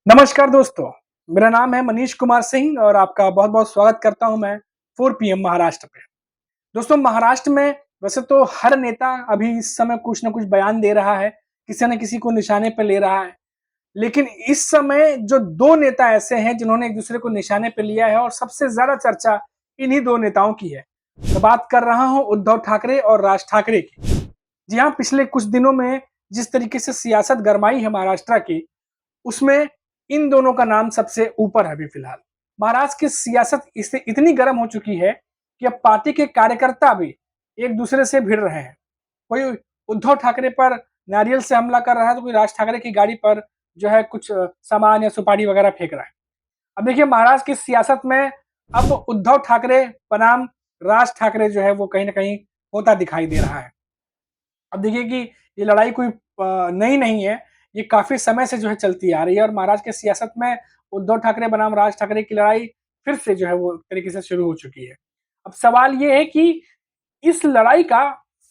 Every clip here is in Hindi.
नमस्कार दोस्तों, मेरा नाम है मनीष कुमार सिंह और आपका बहुत-बहुत स्वागत करता हूं मैं 4 पीएम महाराष्ट्र पे। दोस्तों महाराष्ट्र में वैसे तो हर नेता अभी इस समय कुछ न कुछ बयान दे रहा है, किसी न किसी को निशाने पे ले रहा है। लेकिन इस समय जो 2 नेता ऐसे हैं जिन्होंने एक-दूसरे को निशाने पे लिया है और सबसे ज़्यादा चर्चा इन्हीं 2 नेताओं की है। मैं बात कर रहा हूं उद्धव ठाकरे और राज ठाकरे की। जी हाँ, पिछले कुछ दिनों में जिस तरीके से सियासत गरमाई है महाराष्ट्र की, उसमें इन दोनों का नाम सबसे ऊपर है अभी फिलहाल। महाराष्ट्र की सियासत इससे इतनी गर्म हो चुकी है कि अब पार्टी के कार्यकर्ता भी एक दूसरे से भिड़ रहे हैं। कोई उद्धव ठाकरे पर नारियल से हमला कर रहा है तो कोई राज ठाकरे की गाड़ी पर जो है कुछ सामान या सुपारी वगैरह फेंक रहा है। अब देखिए महाराष्ट्र की सियासत में अब उद्धव ठाकरे बनाम राज ठाकरे जो है वो कहीं न कहीं होता दिखाई दे रहा है। अब देखिए कि ये लड़ाई कोई नई नहीं है, ये काफ़ी समय से जो है चलती आ रही है और महाराष्ट्र की सियासत में उद्धव ठाकरे बनाम राज ठाकरे की लड़ाई फिर से जो है वो एक तरीके से शुरू हो चुकी है। अब सवाल ये है कि इस लड़ाई का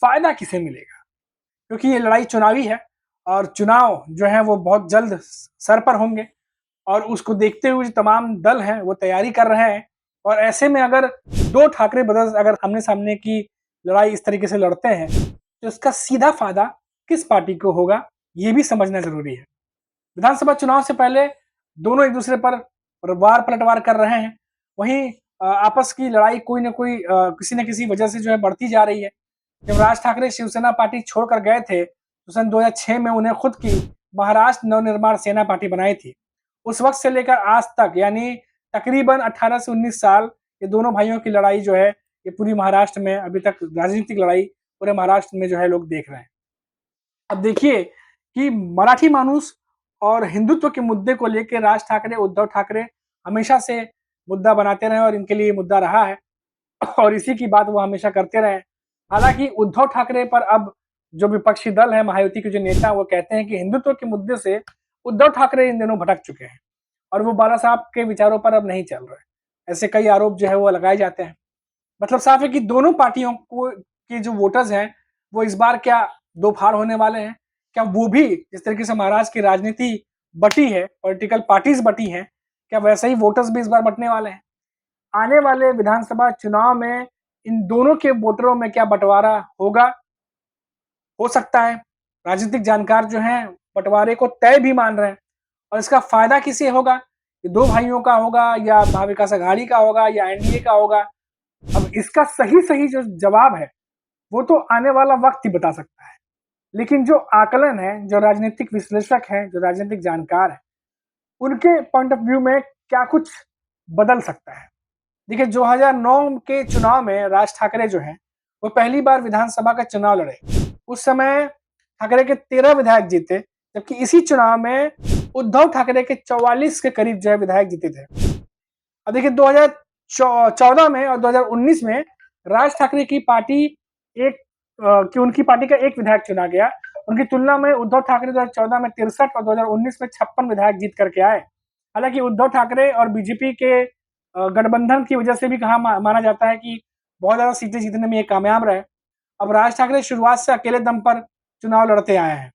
फ़ायदा किसे मिलेगा? क्योंकि ये लड़ाई चुनावी है और चुनाव जो है वो बहुत जल्द सर पर होंगे और उसको देखते हुए जो तमाम दल हैं वो तैयारी कर रहे हैं और ऐसे में अगर 2 ठाकरे ब्रदर्स अगर आमने-सामने की लड़ाई इस तरीके से लड़ते हैं, तो इसका सीधा फ़ायदा किस पार्टी को होगा, ये भी समझना ज़रूरी है। विधानसभा चुनाव से पहले दोनों एक-दूसरे पर वार पलटवार कर रहे हैं। वहीं आपस की लड़ाई कोई न कोई किसी न किसी वजह से जो है बढ़ती जा रही है। जब राज ठाकरे शिवसेना पार्टी छोड़कर गए थे, तो सन 2006 में उन्हें खुद की महाराष्ट्र नवनिर्माण सेना पार्टी बनाई थी। उस वक़्त से लेकर आज तक यानी तकरीबन 18 से 19 साल ये दोनों भाइयों की लड़ाई जो है, ये पूरी महाराष्ट्र में अभी तक राजनीतिक लड़ाई पूरे महाराष्ट्र में जो है लोग देख रहे हैं। अब देखिए कि मराठी माणूस और हिंदुत्व के मुद्दे को लेके राज ठाकरे, उद्धव ठाकरे हमेशा से मुद्दा बनाते रहे और इनके लिए ये मुद्दा रहा है और इसी की बात वो हमेशा करते रहे। हालाँकि उद्धव ठाकरे पर अब जो विपक्षी दल है, महायुति के जो नेता हैं, वो कहते हैं कि हिंदुत्व के मुद्दे से उद्धव ठाकरे इन दिनों भटक चुके हैं और वो बाला साहब के विचारों पर अब नहीं चल रहे। ऐसे कई आरोप जो है वो लगाए जाते हैं। मतलब साफ है कि दोनों पार्टियों को के जो वोटर्स हैं, वो इस बार क्या दो फाड़ होने वाले हैं? क्या वो भी जिस तरीके से महाराष्ट्र की राजनीति बटी है, पॉलिटिकल पार्टीज़ बटी हैं, क्या वैसे ही वोटर्स भी इस बार बँटने वाले हैं? आने वाले विधानसभा चुनाव में इन दोनों के वोटरों में क्या बँटवारा होगा? हो सकता है। राजनीतिक जानकार जो हैं, बँटवारे को तय भी मान रहे हैं और इसका फ़ायदा किसे होगा? ये 2 भाइयों का होगा या महाविकास अघाड़ी का होगा या एनडीए का होगा? अब इसका सही-सही जो जवाब है, वो तो आने वाला वक़्त ही बता सकता है। लेकिन जो आकलन है, जो राजनीतिक विश्लेषक हैं, जो राजनीतिक जानकार हैं, उनके पॉइंट ऑफ व्यू में क्या कुछ बदल सकता है? देखिए 2009 के चुनाव में राज ठाकरे जो हैं, वो पहली बार विधानसभा का चुनाव लड़े। उस समय ठाकरे के 13 विधायक जीते, जबकि इसी चुनाव में उद्धव ठाकरे के 44 के करीब जो है विधायक जीते थे। अब देखिए 2014 में और 2019 में राज ठाकरे की पार्टी कि उनकी पार्टी का एक विधायक चुना गया। उनकी तुलना में उद्धव ठाकरे 2014 में 63 और 2019 में 56 विधायक जीत करके आए। हालाँकि उद्धव ठाकरे और बीजेपी के गठबंधन की वजह से भी कहा माना जाता है कि बहुत ज़्यादा सीटें जीतने में ये कामयाब रहे। अब राज ठाकरे शुरुआत से अकेले दम पर चुनाव लड़ते आए हैं।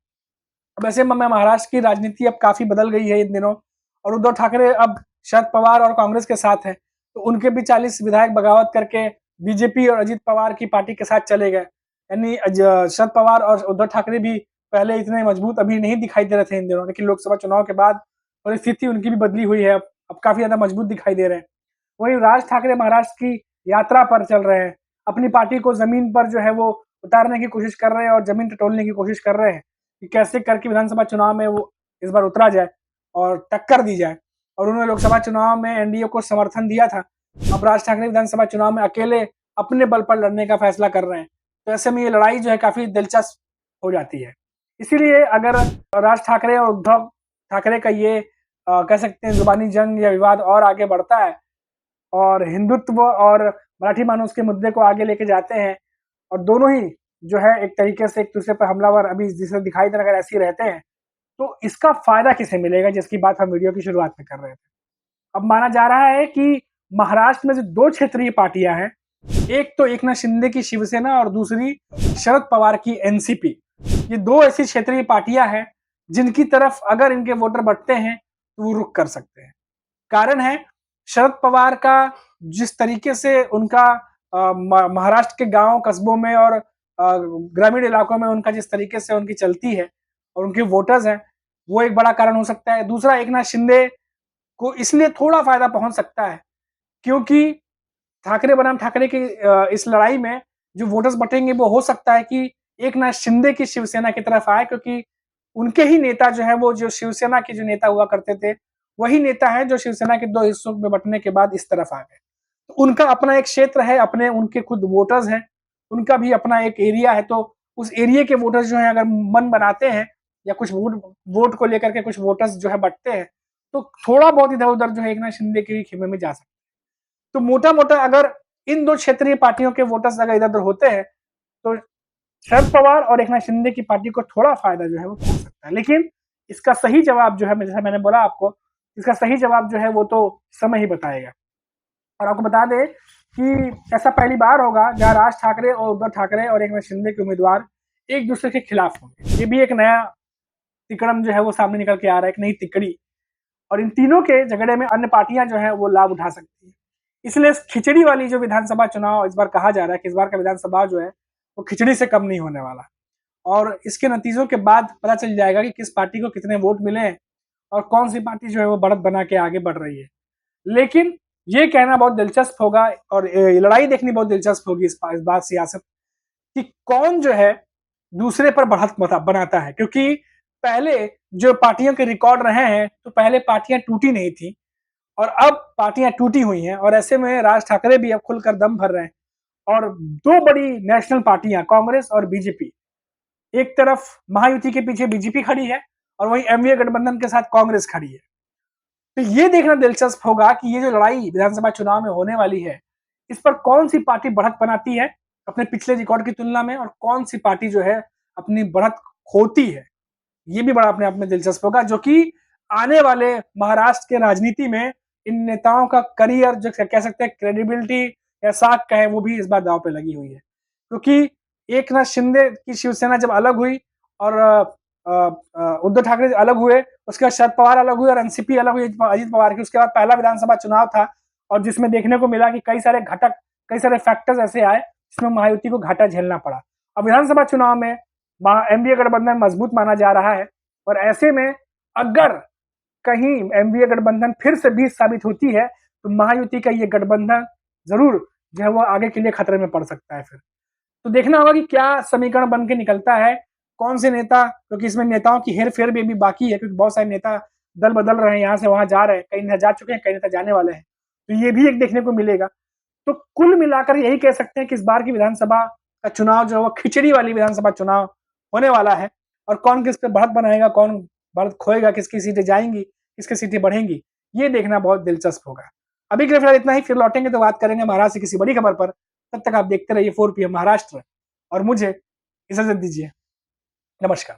अब ऐसे में महाराष्ट्र की राजनीति अब काफ़ी बदल गई है इन दिनों और उद्धव ठाकरे अब शरद पवार और कांग्रेस के साथ हैं। तो उनके भी 40 विधायक बगावत करके बीजेपी और अजित पवार की पार्टी के साथ चले गए। यानी शरद पवार और उद्धव ठाकरे भी पहले इतने मजबूत अभी नहीं दिखाई दे रहे थे इन दिनों, लेकिन लोकसभा चुनाव के बाद परिस्थिति उनकी भी बदली हुई है अब काफ़ी ज़्यादा मजबूत दिखाई दे रहे हैं। वहीं राज ठाकरे महाराष्ट्र की यात्रा पर चल रहे हैं। अपनी पार्टी को ज़मीन पर जो है वो उतारने की कोशिश कर रहे हैं और ज़मीन टटोलने की कोशिश कर रहे हैं कि कैसे करके विधानसभा चुनाव में वो इस बार उतरा जाए और टक्कर दी जाए। और उन्होंने लोकसभा चुनाव में एनडीए को समर्थन दिया था। अब राज ठाकरे विधानसभा चुनाव में अकेले अपने बल पर लड़ने का फैसला कर रहे हैं। तो ऐसे में ये लड़ाई जो है काफ़ी दिलचस्प हो जाती है। इसीलिए अगर राज ठाकरे और उद्धव ठाकरे का ये कह सकते हैं ज़ुबानी जंग या विवाद और आगे बढ़ता है और हिंदुत्व और मराठी मानूस के मुद्दे को आगे लेके जाते हैं और दोनों ही जो है एक तरीके से एक दूसरे पर हमलावर अभी जिसे दिखाई दे रहा अगर ऐसे ही रहते हैं, तो इसका फ़ायदा किसे मिलेगा जिसकी बात हम वीडियो की शुरुआत में कर रहे थे। अब माना जा रहा है कि महाराष्ट्र में जो 2 क्षेत्रीय पार्टियां हैं, एक तो एकनाथ शिंदे की शिवसेना और दूसरी शरद पवार की एनसीपी। ये 2 ऐसी क्षेत्रीय पार्टियां हैं जिनकी तरफ अगर इनके वोटर बढ़ते हैं तो वो रुक कर सकते हैं। कारण है शरद पवार का जिस तरीके से उनका महाराष्ट्र के गांव कस्बों में और ग्रामीण इलाकों में उनका जिस तरीके से उनकी चलती है और उनके वोटर्स हैं, वो एक बड़ा कारण हो सकता है। दूसरा, एकनाथ शिंदे को इसलिए थोड़ा फायदा पहुंच सकता है क्योंकि ठाकरे बनाम ठाकरे की इस लड़ाई में जो वोटर्स बटेंगे वो हो सकता है कि एकनाथ शिंदे की शिवसेना की तरफ आए, क्योंकि उनके ही नेता जो है वो जो शिवसेना के जो नेता हुआ करते थे वही नेता है जो शिवसेना के 2 हिस्सों में बंटने के बाद इस तरफ आ गए। तो उनका अपना एक क्षेत्र है, अपने उनके खुद वोटर्स हैं, उनका भी अपना एक एरिया है। तो उस एरिया के वोटर्स जो है अगर मन बनाते हैं या कुछ वोट को लेकर के कुछ वोटर्स जो है बटते हैं, तो थोड़ा बहुत इधर उधर जो है एकनाथ शिंदे के खेमे में जा सकते हैं। तो मोटा मोटा अगर इन 2 क्षेत्रीय पार्टियों के वोटर्स अगर इधर उधर होते हैं तो शरद पवार और एकनाथ शिंदे की पार्टी को थोड़ा फायदा जो है वो पहुंच सकता है। लेकिन इसका सही जवाब जो है, जैसा मैंने बोला आपको, इसका सही जवाब जो है वो तो समय ही बताएगा। और आपको बता दें कि ऐसा पहली बार होगा जहां राज ठाकरे और उद्धव ठाकरे और एकनाथ शिंदे के उम्मीदवार एक दूसरे के खिलाफ होंगे। ये भी एक नया तिकड़म जो है वो सामने निकल के आ रहा है, एक नई तिकड़ी। और इन तीनों के झगड़े में अन्य पार्टियां जो है वो लाभ उठा सकती है। इसलिए इस खिचड़ी वाली जो विधानसभा चुनाव इस बार कहा जा रहा है कि इस बार का विधानसभा जो है वो खिचड़ी से कम नहीं होने वाला। और इसके नतीजों के बाद पता चल जाएगा कि किस पार्टी को कितने वोट मिले हैं और कौन सी पार्टी जो है वो बढ़त बना के आगे बढ़ रही है। लेकिन ये कहना बहुत दिलचस्प होगा और लड़ाई देखनी बहुत दिलचस्प होगी इस बार सियासत कि कौन जो है दूसरे पर बढ़त बनाता है। क्योंकि पहले जो पार्टियों के रिकॉर्ड रहे हैं तो पहले पार्टियां टूटी नहीं थी और अब पार्टियां टूटी हुई हैं, और ऐसे में राज ठाकरे भी अब खुलकर दम भर रहे हैं। और 2 बड़ी नेशनल पार्टियां कांग्रेस और बीजेपी, एक तरफ महायुति के पीछे बीजेपी खड़ी है और वहीं एमवीए गठबंधन के साथ कांग्रेस खड़ी है। तो ये देखना दिलचस्प होगा कि ये जो लड़ाई विधानसभा चुनाव में होने वाली है इस पर कौन सी पार्टी बढ़त बनाती है अपने पिछले रिकॉर्ड की तुलना में और कौन सी पार्टी जो है अपनी बढ़त खोती है। ये भी बड़ा अपने आप में दिलचस्प होगा, जो कि आने वाले महाराष्ट्र के राजनीति में इन नेताओं का करियर, जो कह सकते हैं क्रेडिबिलिटी या साख कहे, वो भी इस बार दांव पे लगी हुई है। क्योंकि एकनाथ शिंदे की शिवसेना जब अलग हुई और उद्धव ठाकरे अलग हुए, उसके बाद शरद पवार अलग हुए और एनसीपी अलग हुई अजीत पवार की, उसके बाद पहला विधानसभा चुनाव था और जिसमें देखने को मिला कि कई सारे घटक, कई सारे फैक्टर्स ऐसे आए जिसमें महायुति को घाटा झेलना पड़ा। अब विधानसभा चुनाव में एनडीए गठबंधन मजबूत माना जा रहा है और ऐसे में अगर कहीं एनडीए गठबंधन फिर से 20 साबित होती है तो महायुति का ये गठबंधन जरूर जो है वो आगे के लिए खतरे में पड़ सकता है। फिर तो देखना होगा कि क्या समीकरण बन के निकलता है, कौन से नेता, क्योंकि इसमें नेताओं की हेर फेर भी अभी बाकी है, क्योंकि बहुत सारे नेता दल बदल रहे हैं, यहाँ से वहां जा रहे हैं, कई नेता जा चुके हैं, कई नेता जाने वाले हैं, तो ये भी एक देखने को मिलेगा। तो कुल मिलाकर यही कह सकते हैं कि इस बार की विधानसभा का चुनाव जो है वो खिचड़ी वाली विधानसभा चुनाव होने वाला है और कौन किस पे बढ़त बनाएगा, कौन बढ़त खोएगा, किसकी सीटें जाएंगी, किसकी सीटें बढ़ेंगी, ये देखना बहुत दिलचस्प होगा। अभी के लिए फिलहाल इतना ही, फिर लौटेंगे तो बात करेंगे महाराष्ट्र की किसी बड़ी खबर पर। तब तक आप देखते रहिए 4 PM महाराष्ट्र और मुझे इजाजत दीजिए। नमस्कार।